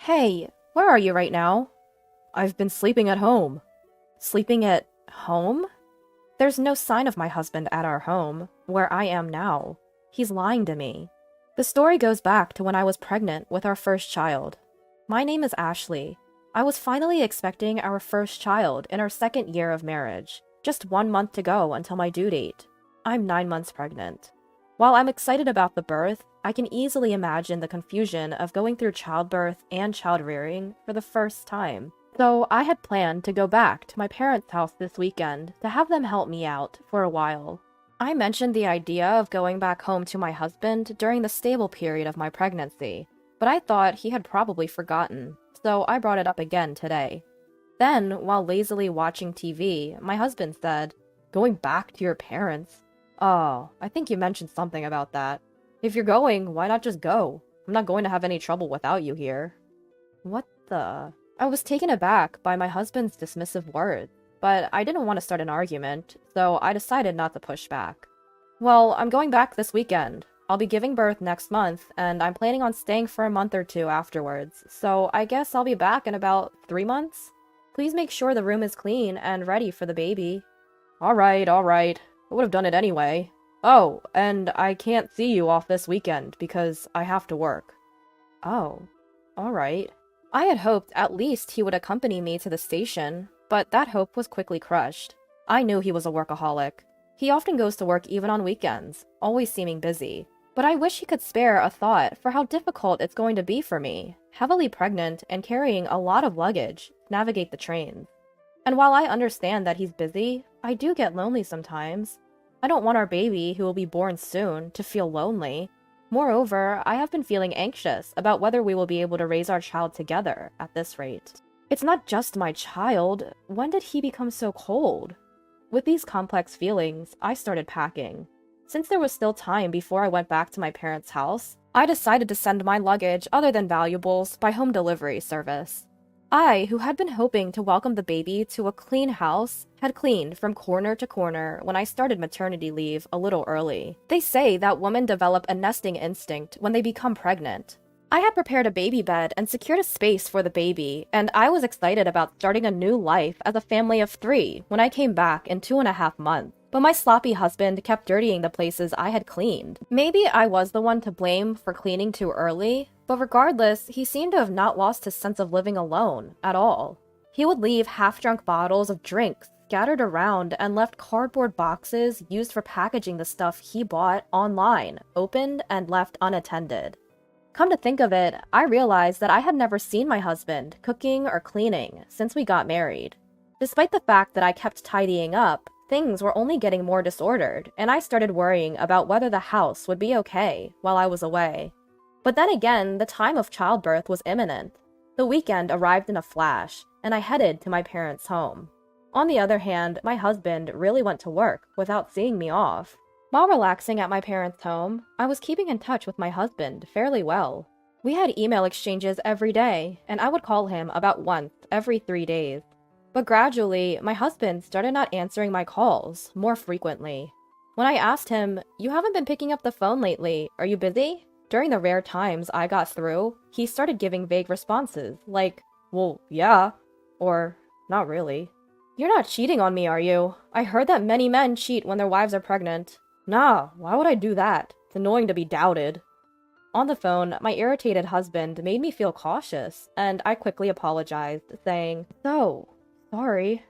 Hey, where are you right now? I've been sleeping at home. Sleeping at home? There's no sign of my husband at our home, where I am now. He's lying to me. The story goes back to when I was pregnant with our first child. My name is Ashley. I was finally expecting our first child in our second year of marriage, just 1 month to go until my due date. I'm 9 months pregnant. While I'm excited about the birth, I can easily imagine the confusion of going through childbirth and child rearing for the first time. So I had planned to go back to my parents' house this weekend to have them help me out for a while. I mentioned the idea of going back home to my husband during the stable period of my pregnancy, but I thought he had probably forgotten, so I brought it up again today. Then, while lazily watching TV, my husband said, "Going back to your parents? Oh, I think you mentioned something about that. If you're going, why not just go? I'm not going to have any trouble without you here." What the? I was taken aback by my husband's dismissive words, but I didn't want to start an argument, so I decided not to push back. "Well, I'm going back this weekend. I'll be giving birth next month, and I'm planning on staying for a month or two afterwards, so I guess I'll be back in about 3 months. Please make sure the room is clean and ready for the baby." All right. I would have done it anyway. Oh, and I can't see you off this weekend because I have to work. Oh, all right. I had hoped at least he would accompany me to the station, but that hope was quickly crushed. I knew he was a workaholic. He often goes to work even on weekends, always seeming busy. But I wish he could spare a thought for how difficult it's going to be for me, heavily pregnant and carrying a lot of luggage, to navigate the trains. And while I understand that he's busy, I do get lonely sometimes. I don't want our baby, who will be born soon, to feel lonely. Moreover, I have been feeling anxious about whether we will be able to raise our child together at this rate. It's not just my child. When did he become so cold? With these complex feelings, I started packing. Since there was still time before I went back to my parents' house, I decided to send my luggage other than valuables by home delivery service. I, who had been hoping to welcome the baby to a clean house, had cleaned from corner to corner when I started maternity leave a little early. They say that women develop a nesting instinct when they become pregnant. I had prepared a baby bed and secured a space for the baby, and I was excited about starting a new life as a family of 3 when I came back in 2.5 months. But my sloppy husband kept dirtying the places I had cleaned. Maybe I was the one to blame for cleaning too early, but regardless, he seemed to have not lost his sense of living alone at all. He would leave half-drunk bottles of drinks scattered around and left cardboard boxes used for packaging the stuff he bought online, opened and left unattended. Come to think of it, I realized that I had never seen my husband cooking or cleaning since we got married. Despite the fact that I kept tidying up, things were only getting more disordered, and I started worrying about whether the house would be okay while I was away. But then again, the time of childbirth was imminent. The weekend arrived in a flash, and I headed to my parents' home. On the other hand, my husband really went to work without seeing me off. While relaxing at my parents' home, I was keeping in touch with my husband fairly well. We had email exchanges every day, and I would call him about once every 3 days. But gradually, my husband started not answering my calls more frequently. When I asked him, "You haven't been picking up the phone lately, are you busy?" During the rare times I got through, he started giving vague responses, like, "Well, yeah," or "Not really." "You're not cheating on me, are you? I heard that many men cheat when their wives are pregnant." "Nah, why would I do that? It's annoying to be doubted." On the phone, my irritated husband made me feel cautious, and I quickly apologized, saying, "So, sorry."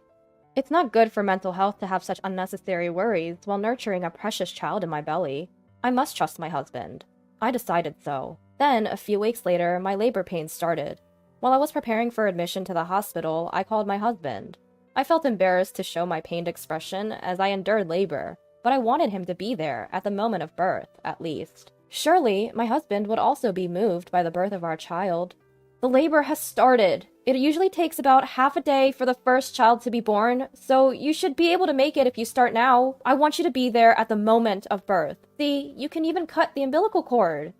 It's not good for mental health to have such unnecessary worries while nurturing a precious child in my belly. I must trust my husband. I decided so. Then, a few weeks later, my labor pains started. While I was preparing for admission to the hospital, I called my husband. I felt embarrassed to show my pained expression as I endured labor, but I wanted him to be there at the moment of birth, at least. Surely, my husband would also be moved by the birth of our child. "The labor has started. It usually takes about half a day for the first child to be born, so you should be able to make it if you start now. I want you to be there at the moment of birth. See, you can even cut the umbilical cord."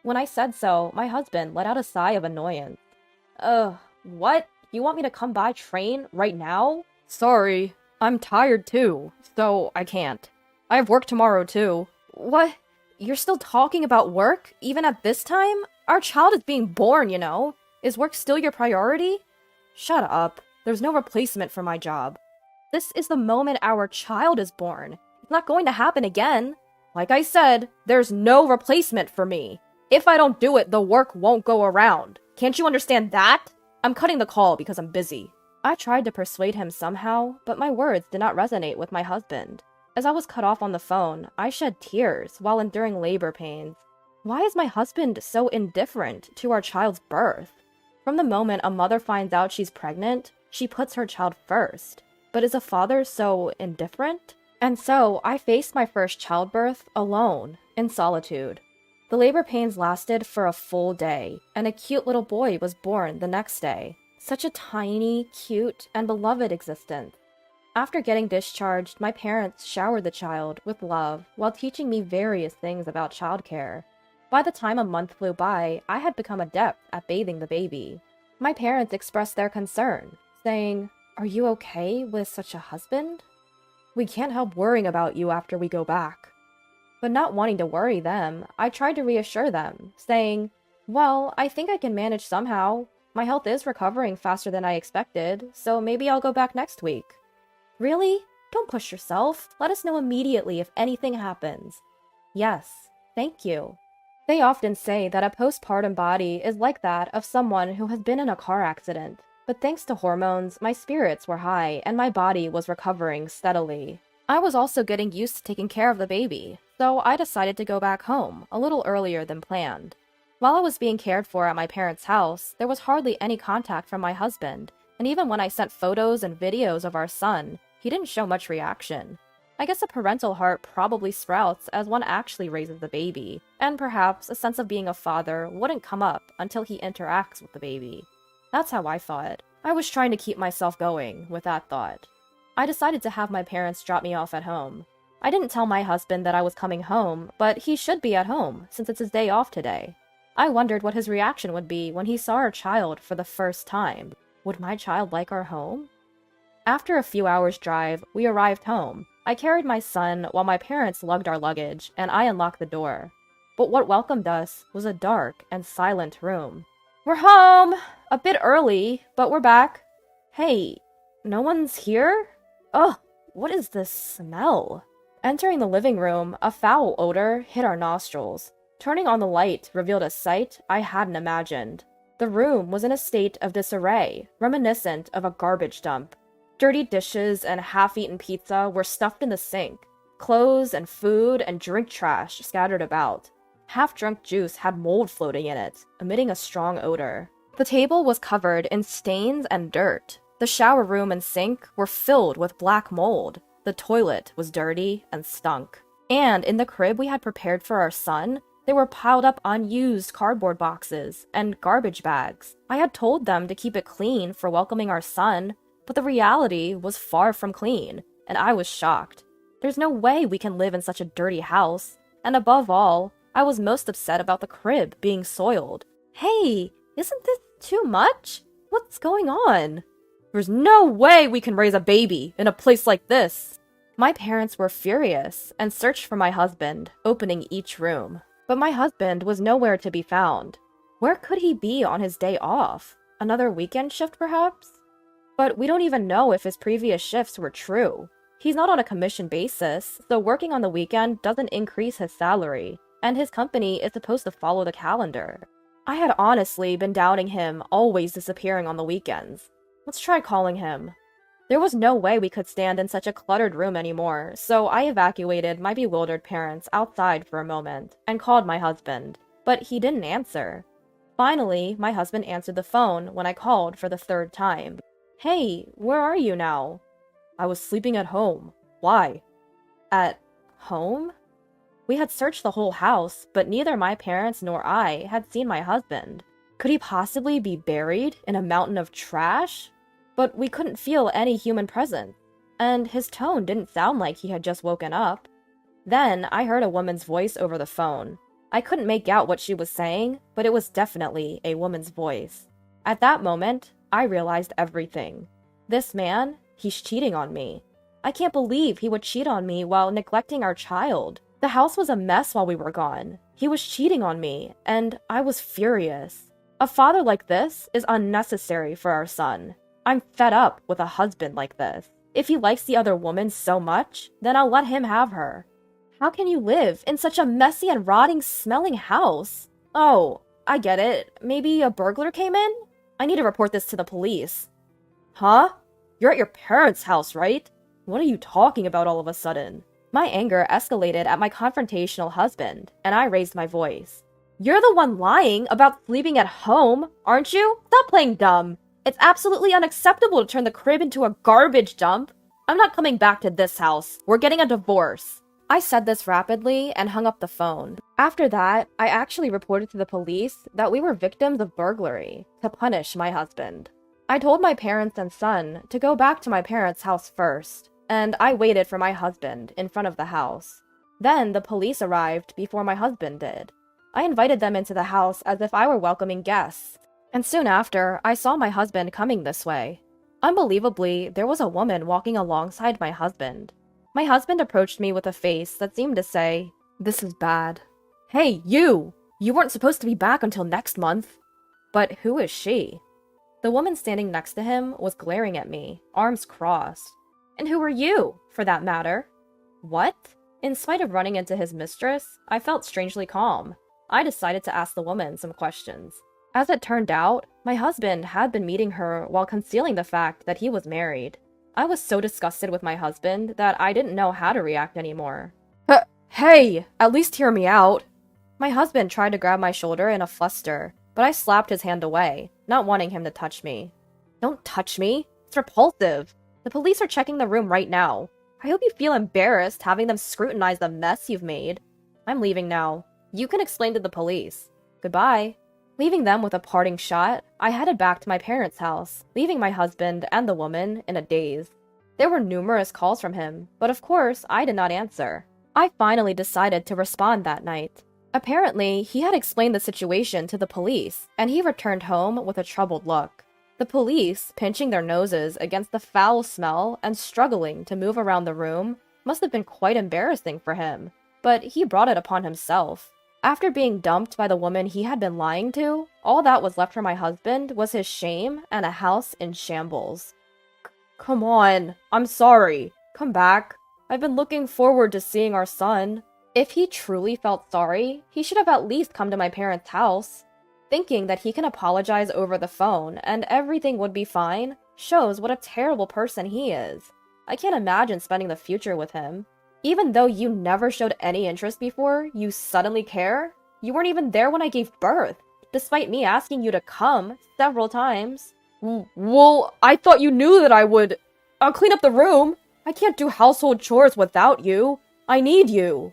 When I said so, my husband let out a sigh of annoyance. What? You want me to come by train right now?" Sorry, I'm tired too, so I can't. I have work tomorrow too. What? You're still talking about work, even at this time? Our child is being born, you know. Is work still your priority? Shut up. There's no replacement for my job. This is the moment our child is born. It's not going to happen again. Like I said, there's no replacement for me. If I don't do it, the work won't go around. Can't you understand that? I'm cutting the call because I'm busy. I tried to persuade him somehow, but my words did not resonate with my husband. As I was cut off on the phone, I shed tears while enduring labor pains. Why is my husband so indifferent to our child's birth? From the moment a mother finds out she's pregnant, she puts her child first. But is a father so indifferent? And so, I faced my first childbirth alone, in solitude. The labor pains lasted for a full day, and a cute little boy was born the next day. Such a tiny, cute, and beloved existence. After getting discharged, my parents showered the child with love while teaching me various things about childcare. By the time a month flew by, I had become adept at bathing the baby. My parents expressed their concern, saying, "Are you okay with such a husband? We can't help worrying about you after we go back." But not wanting to worry them, I tried to reassure them, saying, "Well, I think I can manage somehow. My health is recovering faster than I expected, so maybe I'll go back next week." "Really? Don't push yourself. Let us know immediately if anything happens." "Yes, thank you." They often say that a postpartum body is like that of someone who has been in a car accident. But thanks to hormones, my spirits were high and my body was recovering steadily. I was also getting used to taking care of the baby, so I decided to go back home a little earlier than planned. While I was being cared for at my parents' house, there was hardly any contact from my husband, and even when I sent photos and videos of our son, he didn't show much reaction. I guess a parental heart probably sprouts as one actually raises the baby, and perhaps a sense of being a father wouldn't come up until he interacts with the baby. That's how I thought. I was trying to keep myself going with that thought. I decided to have my parents drop me off at home. I didn't tell my husband that I was coming home, but he should be at home since it's his day off today. I wondered what his reaction would be when he saw our child for the first time. Would my child like our home? After a few hours' drive, we arrived home. I carried my son while my parents lugged our luggage, and I unlocked the door. But what welcomed us was a dark and silent room. "We're home! A bit early, but we're back." "Hey, no one's here? Ugh, what is this smell?" Entering the living room, a foul odor hit our nostrils. Turning on the light revealed a sight I hadn't imagined. The room was in a state of disarray, reminiscent of a garbage dump. Dirty dishes and half-eaten pizza were stuffed in the sink. Clothes and food and drink trash scattered about. Half-drunk juice had mold floating in it, emitting a strong odor. The table was covered in stains and dirt. The shower room and sink were filled with black mold. The toilet was dirty and stunk. And in the crib we had prepared for our son, there were piled up unused cardboard boxes and garbage bags. I had told them to keep it clean for welcoming our son, but the reality was far from clean, and I was shocked. There's no way we can live in such a dirty house, and above all, I was most upset about the crib being soiled. "Hey, isn't this too much? What's going on?" "There's no way we can raise a baby in a place like this." My parents were furious and searched for my husband, opening each room. But my husband was nowhere to be found. Where could he be on his day off? Another weekend shift, perhaps? But we don't even know if his previous shifts were true. He's not on a commission basis, so working on the weekend doesn't increase his salary, and his company is supposed to follow the calendar. I had honestly been doubting him always disappearing on the weekends. Let's try calling him. There was no way we could stand in such a cluttered room anymore, so I evacuated my bewildered parents outside for a moment and called my husband, but he didn't answer. Finally, my husband answered the phone when I called for the third time. "Hey, where are you now?" "I was sleeping at home. Why?" "At home?" We had searched the whole house, but neither my parents nor I had seen my husband. Could he possibly be buried in a mountain of trash? But we couldn't feel any human presence, and his tone didn't sound like he had just woken up. Then I heard a woman's voice over the phone. I couldn't make out what she was saying, but it was definitely a woman's voice. At that moment, I realized everything. This man, he's cheating on me. I can't believe he would cheat on me while neglecting our child. The house was a mess while we were gone. He was cheating on me, and I was furious. A father like this is unnecessary for our son. I'm fed up with a husband like this. If he likes the other woman so much, then I'll let him have her. How can you live in such a messy and rotting smelling house? Oh, I get it. Maybe a burglar came in? I need to report this to the police. Huh? You're at your parents' house, right? What are you talking about all of a sudden? My anger escalated at my confrontational husband, and I raised my voice. You're the one lying about sleeping at home, aren't you? Stop playing dumb. It's absolutely unacceptable to turn the crib into a garbage dump. I'm not coming back to this house. We're getting a divorce. I said this rapidly and hung up the phone. After that, I actually reported to the police that we were victims of burglary to punish my husband. I told my parents and son to go back to my parents' house first, and I waited for my husband in front of the house. Then the police arrived before my husband did. I invited them into the house as if I were welcoming guests, and soon after, I saw my husband coming this way. Unbelievably, there was a woman walking alongside my husband. My husband approached me with a face that seemed to say, "This is bad." Hey, you! You weren't supposed to be back until next month. But who is she? The woman standing next to him was glaring at me, arms crossed. And who are you, for that matter? What? In spite of running into his mistress, I felt strangely calm. I decided to ask the woman some questions. As it turned out, my husband had been meeting her while concealing the fact that he was married. I was so disgusted with my husband that I didn't know how to react anymore. Hey, at least hear me out. My husband tried to grab my shoulder in a fluster, but I slapped his hand away, not wanting him to touch me. Don't touch me. It's repulsive. The police are checking the room right now. I hope you feel embarrassed having them scrutinize the mess you've made. I'm leaving now. You can explain to the police. Goodbye. Leaving them with a parting shot, I headed back to my parents' house, leaving my husband and the woman in a daze. There were numerous calls from him, but of course, I did not answer. I finally decided to respond that night. Apparently, he had explained the situation to the police, and he returned home with a troubled look. The police, pinching their noses against the foul smell and struggling to move around the room, must have been quite embarrassing for him, but he brought it upon himself. After being dumped by the woman he had been lying to, all that was left for my husband was his shame and a house in shambles. Come on, I'm sorry. Come back. I've been looking forward to seeing our son. If he truly felt sorry, he should have at least come to my parents' house. Thinking that he can apologize over the phone and everything would be fine shows what a terrible person he is. I can't imagine spending the future with him. Even though you never showed any interest before, you suddenly care? You weren't even there when I gave birth, despite me asking you to come several times. Well, I thought you knew that I would. I'll clean up the room. I can't do household chores without you. I need you.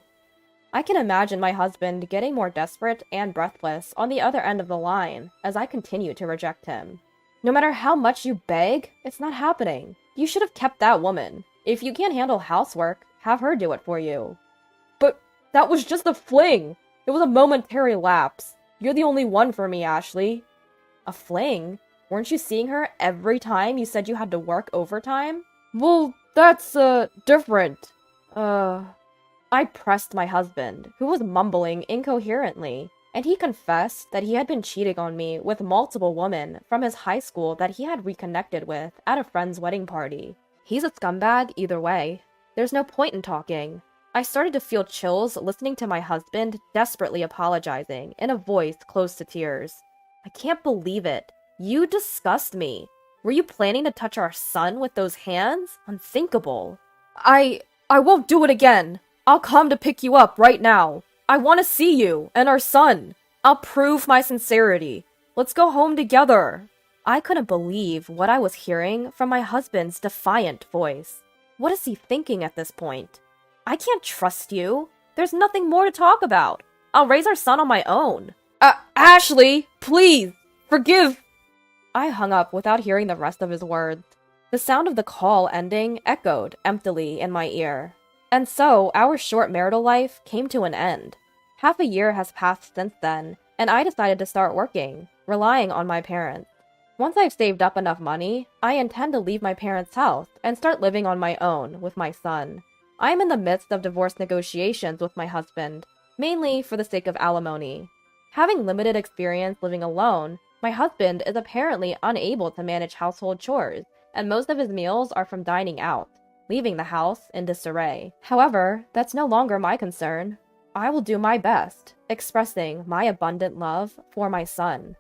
I can imagine my husband getting more desperate and breathless on the other end of the line as I continue to reject him. No matter how much you beg, it's not happening. You should have kept that woman. If you can't handle housework, have her do it for you. But that was just a fling. It was a momentary lapse. You're the only one for me, Ashley. A fling? Weren't you seeing her every time you said you had to work overtime? Well, that's, different. I pressed my husband, who was mumbling incoherently, and he confessed that he had been cheating on me with multiple women from his high school that he had reconnected with at a friend's wedding party. He's a scumbag either way. There's no point in talking. I started to feel chills listening to my husband desperately apologizing in a voice close to tears. I can't believe it. You disgust me. Were you planning to touch our son with those hands? Unthinkable. I won't do it again. I'll come to pick you up right now. I want to see you and our son. I'll prove my sincerity. Let's go home together. I couldn't believe what I was hearing from my husband's defiant voice. What is he thinking at this point? I can't trust you. There's nothing more to talk about. I'll raise our son on my own. Ashley, please, forgive. I hung up without hearing the rest of his words. The sound of the call ending echoed emptily in my ear. And so, our short marital life came to an end. Half a year has passed since then, and I decided to start working, relying on my parents. Once I've saved up enough money, I intend to leave my parents' house and start living on my own with my son. I am in the midst of divorce negotiations with my husband, mainly for the sake of alimony. Having limited experience living alone, My husband is apparently unable to manage household chores, and most of his meals are from dining out, leaving the house in disarray. However, that's no longer my concern. I will do my best, expressing my abundant love for my son.